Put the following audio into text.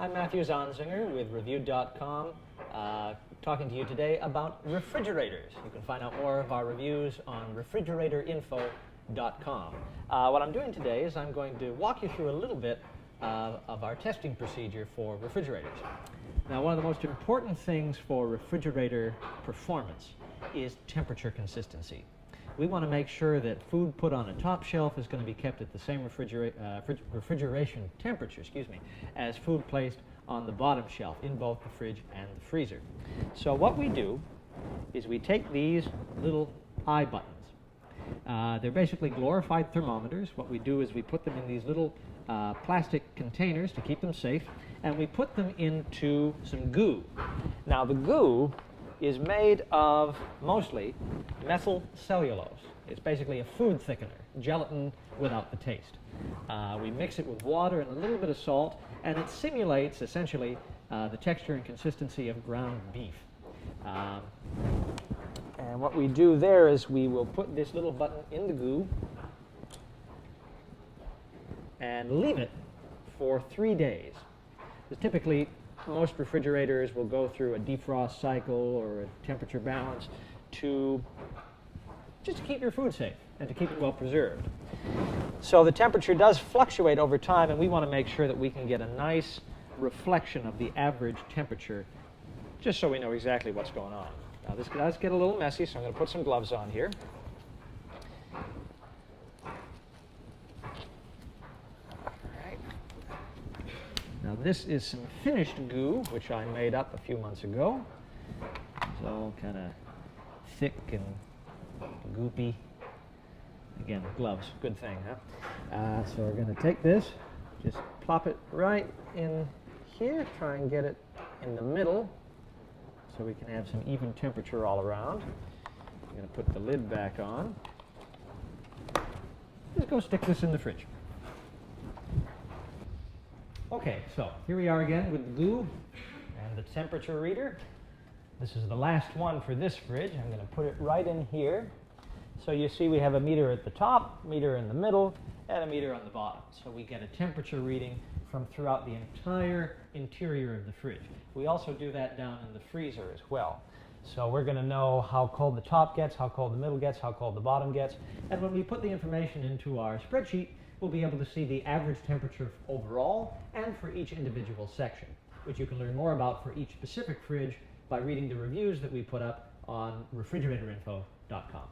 I'm Matthew Zonzinger with Reviewed.com, talking to you today about refrigerators. You can find out more of our reviews on refrigeratorinfo.com. What I'm doing today is I'm going to walk you through a little bit of our testing procedure for refrigerators. Now, one of the most important things for refrigerator performance is temperature consistency. We want to make sure that food put on a top shelf is going to be kept at the same refrigeration temperature, as food placed on the bottom shelf in both the fridge and the freezer. So what we do is we take these little eye buttons. They're basically glorified thermometers. What we do is we put them in these little plastic containers to keep them safe, and we put them into some goo. Now, the goo is made of mostly methyl cellulose. It's basically a food thickener, gelatin without the taste. We mix it with water and a little bit of salt, and it simulates essentially the texture and consistency of ground beef. And what we do there is we will put this little button in the goo and leave it for 3 days. Because typically, most refrigerators will go through a defrost cycle or a temperature balance to just to keep your food safe and to keep it well preserved. So the temperature does fluctuate over time, and we want to make sure that we can get a nice reflection of the average temperature, just so we know exactly what's going on. Now, this does get a little messy, so I'm going to put some gloves on here. Now, this is some finished goo, which I made up a few months ago. It's all kind of thick and goopy. Again, gloves, good thing, huh? So we're going to take this, just plop it right in here, try and get it in the middle so we can have some even temperature all around. I'm going to put the lid back on. Just go stick this in the fridge. Okay, so here we are again with the goo and the temperature reader. This is the last one for this fridge. I'm going to put it right in here. So you see we have a meter at the top, meter in the middle, and a meter on the bottom. So we get a temperature reading from throughout the entire interior of the fridge. We also do that down in the freezer as well. So we're going to know how cold the top gets, how cold the middle gets, how cold the bottom gets. And when we put the information into our spreadsheet, we'll be able to see the average temperature overall and for each individual section, which you can learn more about for each specific fridge by reading the reviews that we put up on refrigeratorinfo.com.